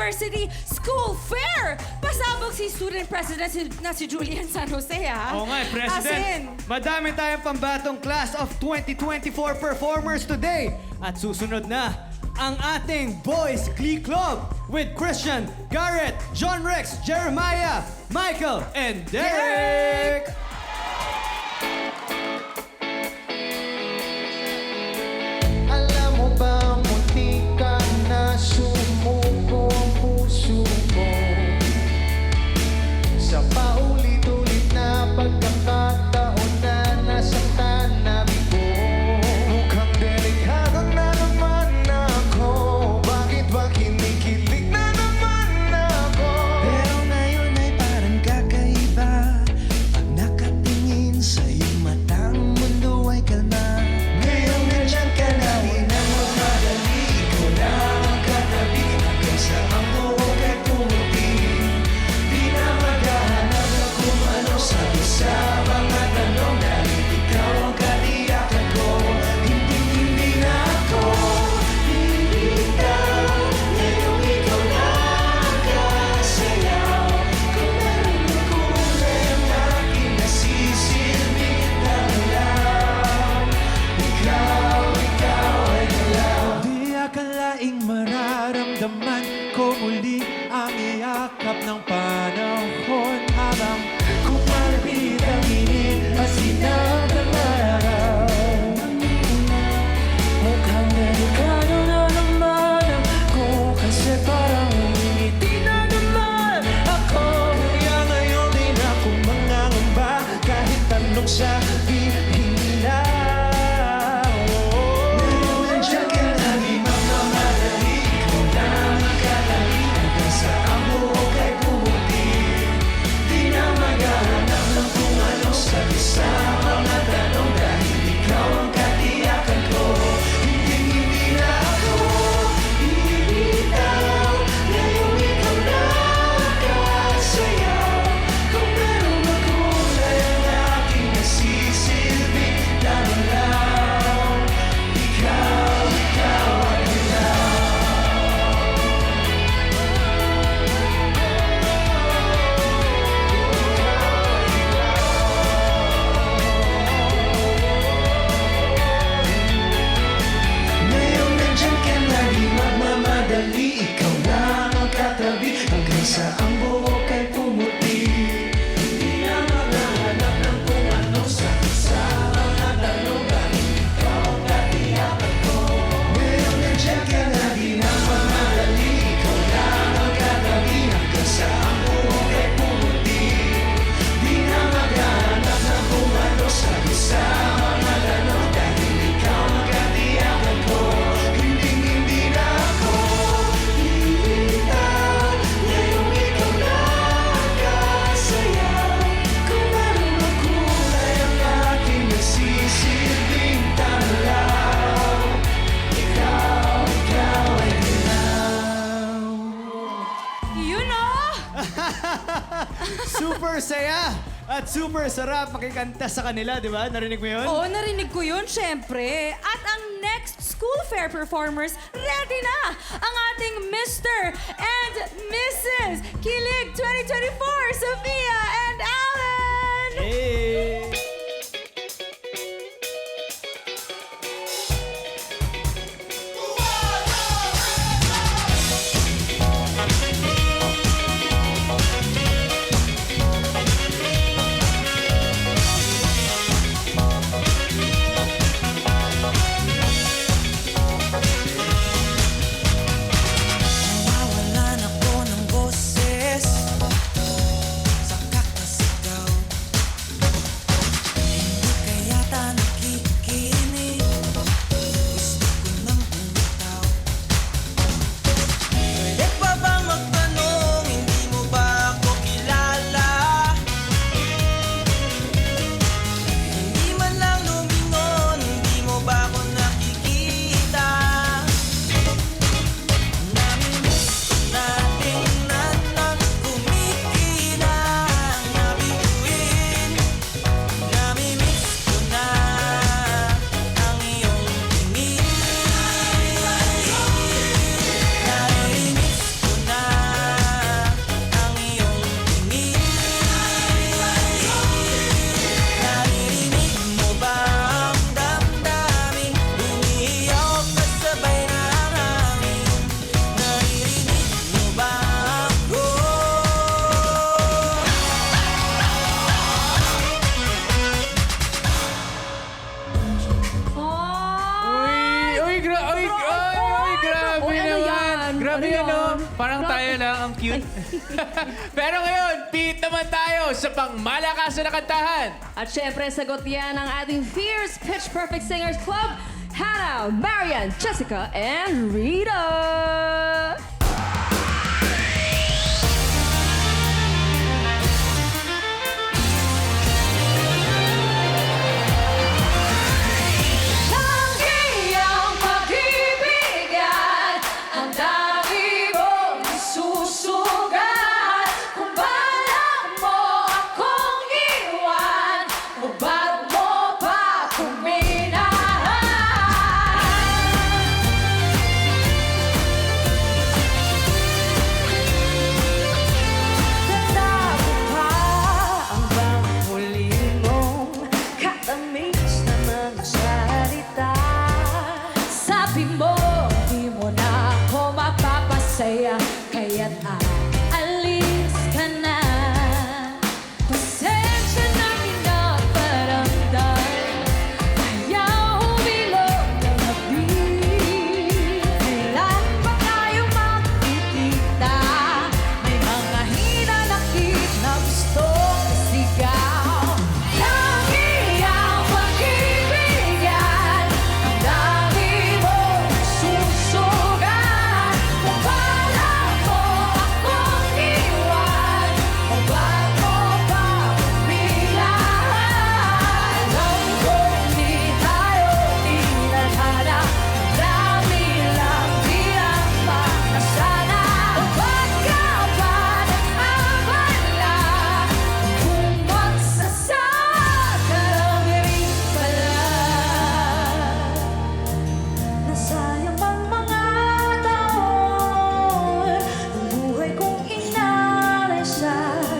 University School Fair. Pasabog si student president na si Julian San Jose, ha? Oo nga, As in, President. Madami tayong pambatong class of 2024 performers today. At susunod na ang ating Boys Glee Club with Christian, Garrett, John Rex, Jeremiah, Michael, and Derek! Alam mo ba, munti ka na sumuko ang puso mo sa paulit-ulit na pagkakataon na nasaktan na bigo. Mukhang delikado na naman ako. Bakit ba kinikilig na naman ako? Pero ngayon ay parang kakaiba. Pag nakatingin sa iyong matang mundo ay kalma. Ngayong nandiyan ka na, di na magmadali. Ikaw lang ang katabi hanggang sa ang buhok ay pumuti. Di na maghahanap na kung ano sabi sa mga tanong. Dahil ikaw ang katiyakan ko. Hindi na ako bibitaw. Ngayong ikaw na ang kasayaw. Kung meron na kulay ang aking nasisilbing dalaw. Ikaw ay galaw. Di akalaing mararamdaman ko muli ang iyakap ng panahon. Habang kumalapit ang init at sinag ng araw. Mukhang delikado na naman ako, kasi parang umingiti na naman ako. Kaya ngayon din ako mangangamba kahit anong sabihin nila. Ngayon nandiyan ka na, di magmamadali. Ikaw lang ang katabi hanggang sa ang buhok ay pumuti. Di na maghahanap ng kung anong sabi sa mga tanong. Dahil ikaw ang katiyakan ko. Hindi na ako bibitaw. Ngayong ikaw na ang kasayaw. Kung meron na kulay ang aking nasisilbing dalaw. Ikaw ay galaw. Ngayong nandiyan ka na, di magmamadali. Ikaw lang ang katabi hanggang sa ang buhok ay pumuti. Di na maghahanap ng kung anong sabi sa mga tanong. Dahil ikaw ang katiyakan ko. Ngayong nandiyan ka na, di magmamadali. Ikaw lang ang katabi hanggang sa ang buhok ay pumuti. Di na maghahanap ng kung anong sabi sa mga tanong. Dahil ikaw ang katiyakan ko. Hindi na ako bibitaw. Ngayong ikaw na ang kasayaw. Kung meron ng kulay ang aking nasisilbing tanaw. Ikaw ay galaw. you know? Super saya at super sarap makikanta sa kanila, di ba? Narinig mo yun? Oo, narinig ko yun, syempre. At ang next school fair performers, ready na ang ating Mr. and Mrs. Kilig 2024, Sophia and Alan! Hey! Nawawalan ako ng boses sa Parang tayo lang ang cute. Pero ngayon, pihit naman tayo sa pangmalakasan na kantahan. At syempre, sagot yan ang ating Fierce Pitch Perfect Singers Club, Hannah, Marian, Jessica, and Rita. Ang iyong pag-ibigan, ang dami mong susugat. Kung balak mo akong iwan, o ba't mo pa akong minahal? Tanda mo pa ang bang huli mong katamis na mga salita? Sabi mo, di mo na ako mapapasaya, kaya't aalis ka na. Pasensya na pinaparamdam, kaya humilog ng gabi. Kailan ba tayo magkikita? May mga hinanakit na gustong isigaw. Ang iyong pag-ibigan, ang dami mong susugat. Kung balak mo akong iwan, o ba't mo pa akong minahal? Alam ko hindi tayo tinadhana, ang dami lang bilang makasana. O ba't ka ba nag-abala? Kung magsasaka lang rin pala. Nasayang ang mga taon ng buhay kong inalay sa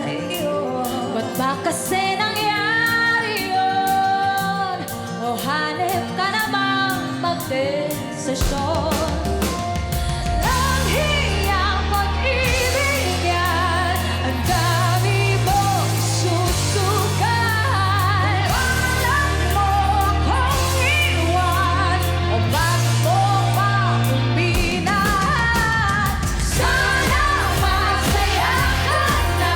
iyo. Ba't ba kasi nangyari yun? O hanip ka namang magdesisyon? Ang hiyang pag-ibigan, ang dami mong susukat. Balak mo akong iwan, o ba't mo pa akong minahal? Sana masaya ka na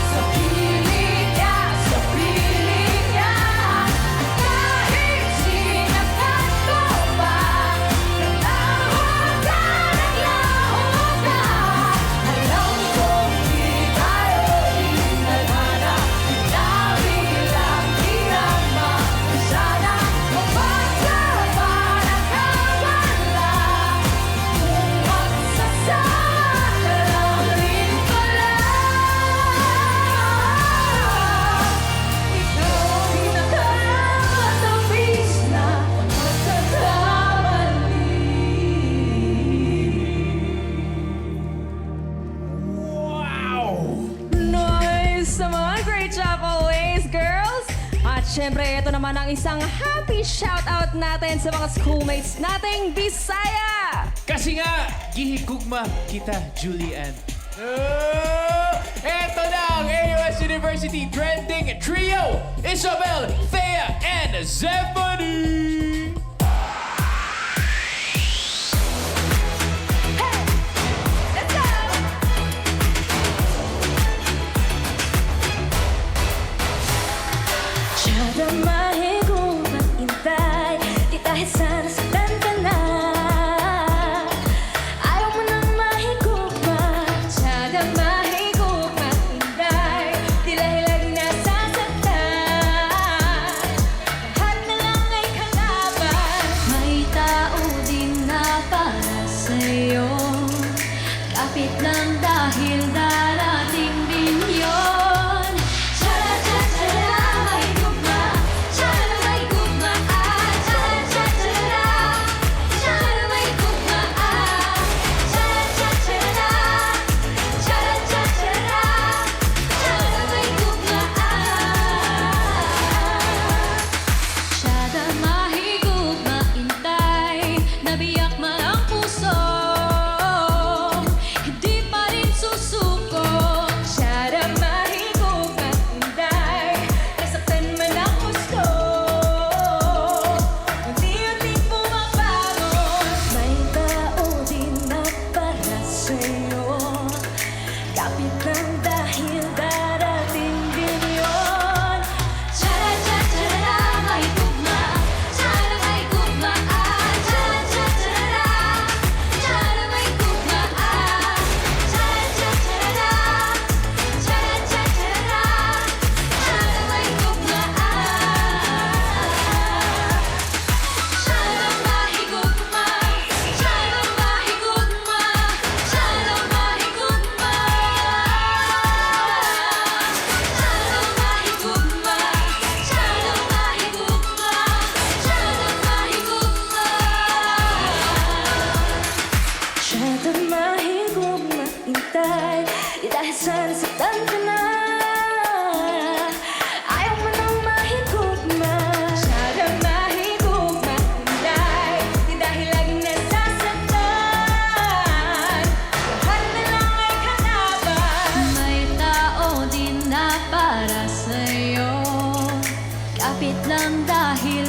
sa piling niya, sa piling niya. Kahit sinakat ko pa, naglaho ka, naglaho ka. Alam ko di tayo tinadhana, ang dami lang hirap makasana. O ba't ka ba nag-abala? Kung magsasaka lang rin pala. Ikaw pinakamatamis na magkakamali. Nice naman! Great job always, girls! At syempre, ito naman ang isang happy shoutout natin sa mga schoolmates nating Bisaya! Kasi nga, gihigugma kita, Julian. Eto na ang AUS University Trending Trio, Isabel, Thea, and Zephanie! Let's go! Tiyada mahigupang intay, di kahit sana saktan ka na. Ayaw mo nang mahigupang, tiyada mahigupang intay, di dahil lagi nasasaktan. Lahat na lang ay kalaban, may tao din na para sa'yo. Kapit lang dahil darating din yun. Tiyada, tiyada, mahigupang, Kapit lang dahil